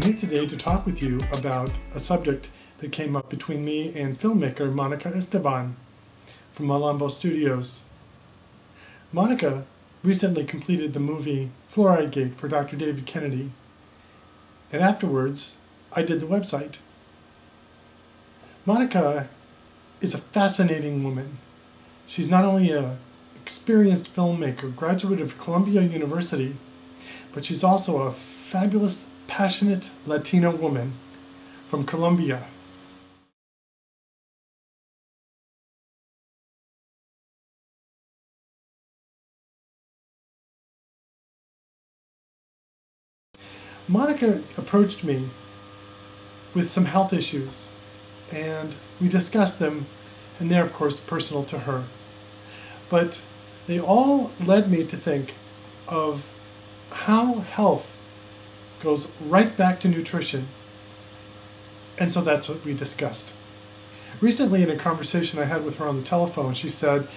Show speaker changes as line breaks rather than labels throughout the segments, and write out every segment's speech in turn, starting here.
here today to talk with you about a subject that came up between me and filmmaker Monica Esteban from Malambo Studios. Monica recently completed the movie Fluoride Gate for Dr. David Kennedy, and afterwards I did the website. Monica is a fascinating woman. She's not only an experienced filmmaker, graduate of Columbia University, but she's also a fabulous, passionate Latina woman from Colombia. Monica approached me with some health issues, and we discussed them, and they're of course personal to her. But they all led me to think of how health goes right back to nutrition. And so that's what we discussed. Recently, in a conversation I had with her on the telephone, she said,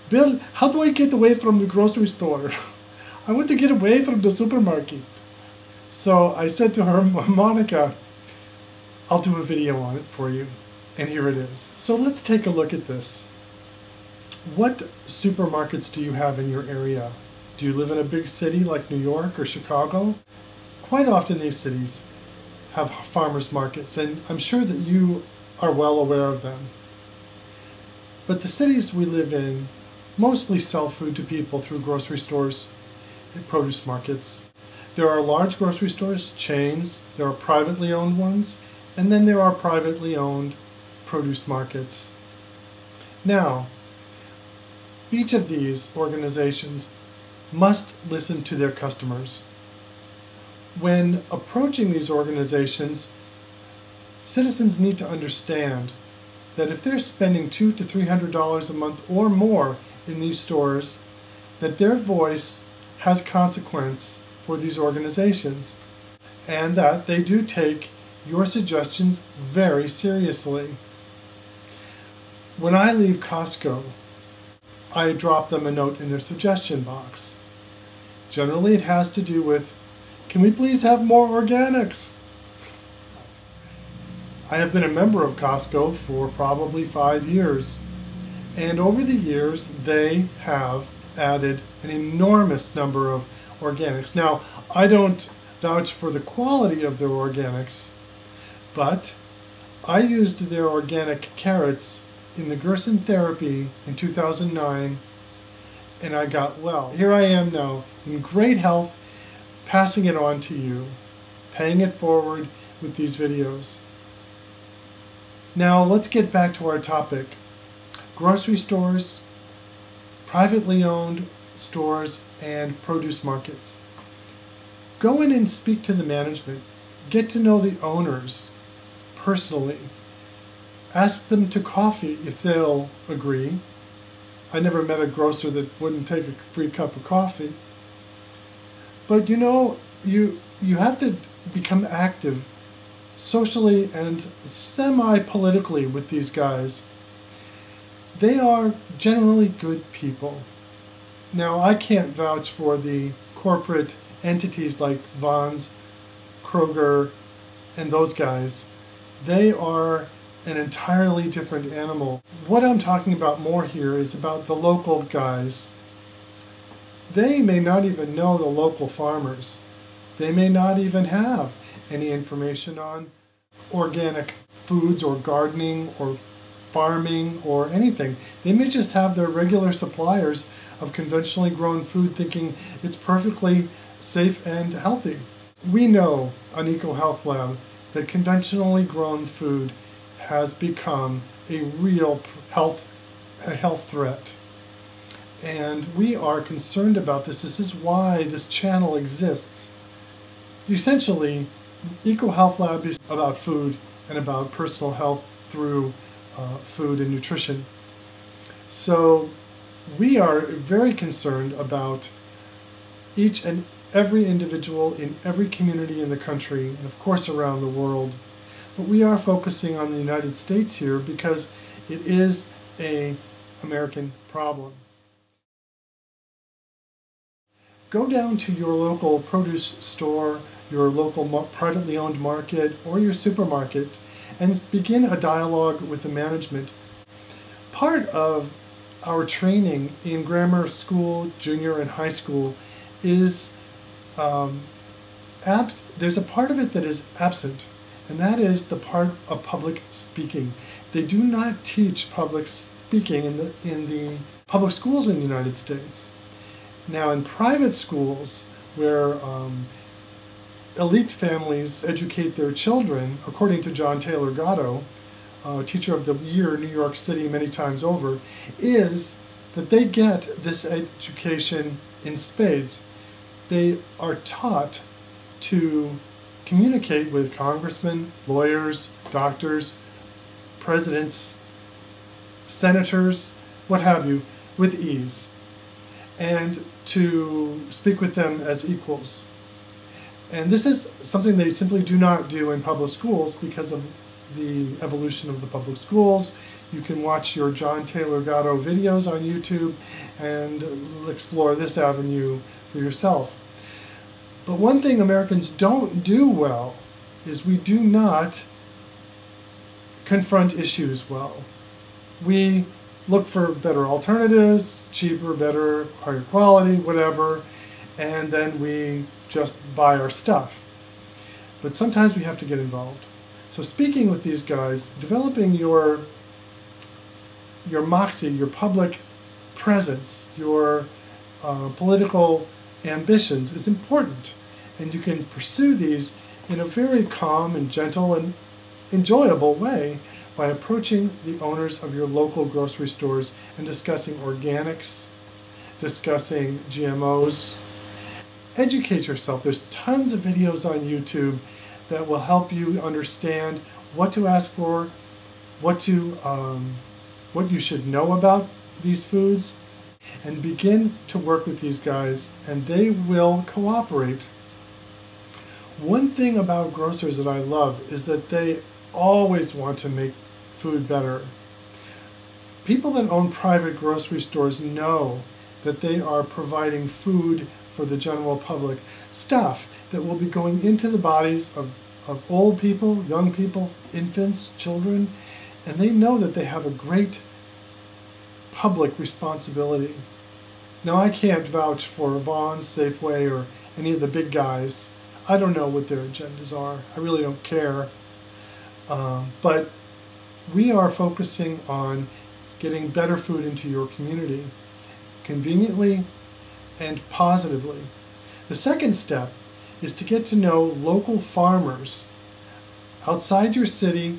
"Bill, how do I get away from the grocery store? I want to get away from the supermarket." So I said to her, "Monica, I'll do a video on it for you." And here it is. So let's take a look at this. What supermarkets do you have in your area? Do you live in a big city like New York or Chicago? Quite often these cities have farmers markets, and I'm sure that you are well aware of them. But the cities we live in mostly sell food to people through grocery stores and produce markets. There are large grocery stores, chains, there are privately owned ones, and then there are privately owned produce markets. Now, each of these organizations must listen to their customers. When approaching these organizations, citizens need to understand that if they're spending $200 to $300 a month or more in these stores, that their voice has consequence for these organizations, and that they do take your suggestions very seriously. When I leave Costco, I drop them a note in their suggestion box. Generally it has to do with, "Can we please have more organics?" I have been a member of Costco for probably 5 years, and over the years they have added an enormous number of organics. Now, I don't vouch for the quality of their organics, but I used their organic carrots in the Gerson therapy in 2009, and I got well. Here I am now in great health, passing it on to you, paying it forward with these videos. Now let's get back to our topic. Grocery stores, privately owned stores, and produce markets. Go in and speak to the management. Get to know the owners personally. Ask them to coffee if they'll agree. I never met a grocer that wouldn't take a free cup of coffee. But you know, you have to become active socially and semi-politically with these guys. They are generally good people. Now, I can't vouch for the corporate entities like Vons, Kroger, and those guys. They are an entirely different animal. What I'm talking about more here is about the local guys. They may not even know the local farmers. They may not even have any information on organic foods or gardening or farming or anything. They may just have their regular suppliers of conventionally grown food thinking it's perfectly safe and healthy. We know on EcoHealth Lab that conventionally grown food has become a real health threat. And we are concerned about this. This is why this channel exists. Essentially, EcoHealth Lab is about food and about personal health through food and nutrition. So we are very concerned about each and every individual in every community in the country, and of course around the world. But we are focusing on the United States here because it is an American problem. Go down to your local produce store your local privately owned market or your supermarket and begin a dialogue with the management. Part of our training in grammar school, junior and high school is there's a part of it that is absent, and that is the part of public speaking. They do not teach public speaking in the public schools in the United States. Now, in private schools where elite families educate their children, according to John Taylor Gatto, Teacher of the Year, New York City, many times over, is that they get this education in spades. They are taught to communicate with congressmen, lawyers, doctors, presidents, senators, what have you, with ease, and to speak with them as equals. And this is something they simply do not do in public schools because of the evolution of the public schools. You can watch your John Taylor Gatto videos on YouTube and explore this avenue for yourself. But one thing Americans don't do well is we do not confront issues well. We look for better alternatives, cheaper, better, higher quality, whatever, and then we just buy our stuff. But sometimes we have to get involved. So speaking with these guys, developing your moxie, your public presence, your political ambitions is important. And you can pursue these in a very calm and gentle and enjoyable way by approaching the owners of your local grocery stores and discussing organics, discussing GMOs. Educate yourself. There's tons of videos on YouTube that will help you understand what to ask for, what you should know about these foods, and begin to work with these guys, and they will cooperate. One thing about grocers that I love is that they always want to make food better. People that own private grocery stores know that they are providing food for the general public, stuff that will be going into the bodies of old people, young people, infants, children, and they know that they have a great public responsibility. Now, I can't vouch for Vons, Safeway, or any of the big guys. I don't know what their agendas are. I really don't care. But we are focusing on getting better food into your community, conveniently and positively. The second step is to get to know local farmers. Outside your city,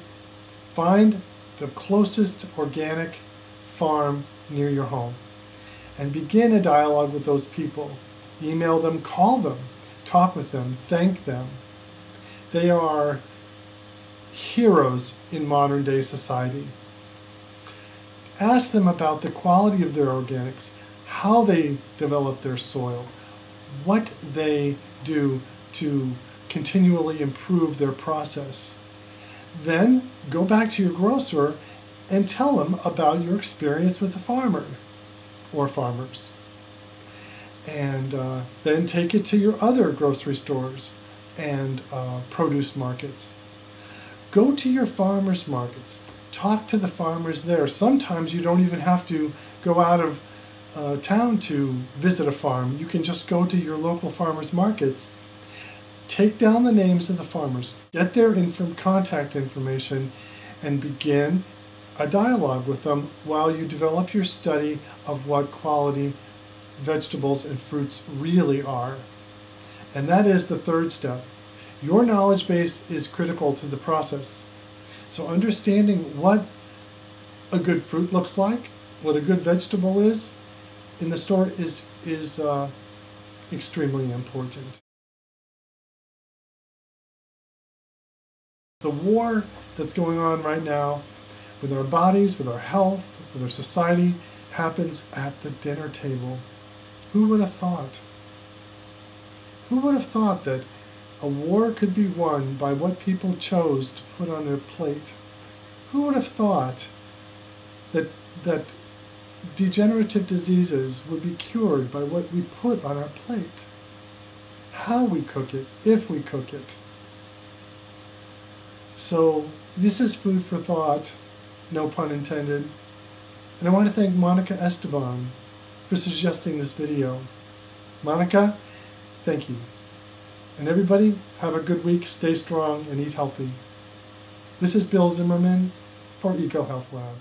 find the closest organic farm near your home and begin a dialogue with those people. Email them, call them, talk with them, thank them. They are heroes in modern day society. Ask them about the quality of their organics, how they develop their soil, what they do to continually improve their process. Then go back to your grocer and tell them about your experience with the farmer or farmers. And then take it to your other grocery stores and produce markets. Go to your farmers markets. Talk to the farmers there. Sometimes you don't even have to go out of town to visit a farm. You can just go to your local farmers markets, take down the names of the farmers, get their contact information, and begin a dialogue with them while you develop your study of what quality vegetables and fruits really are. And that is the third step. Your knowledge base is critical to the process. So understanding what a good fruit looks like, what a good vegetable is in the store is extremely important. The war that's going on right now with our bodies, with our health, with our society, happens at the dinner table. Who would have thought? Who would have thought that a war could be won by what people chose to put on their plate? Who would have thought that degenerative diseases would be cured by what we put on our plate? how we cook it, if we cook it. So this is food for thought, no pun intended. And I want to thank Monica Esteban for suggesting this video. Monica, thank you. And everybody, have a good week, stay strong, and eat healthy. This is Bill Zimmerman for EcoHealth Lab.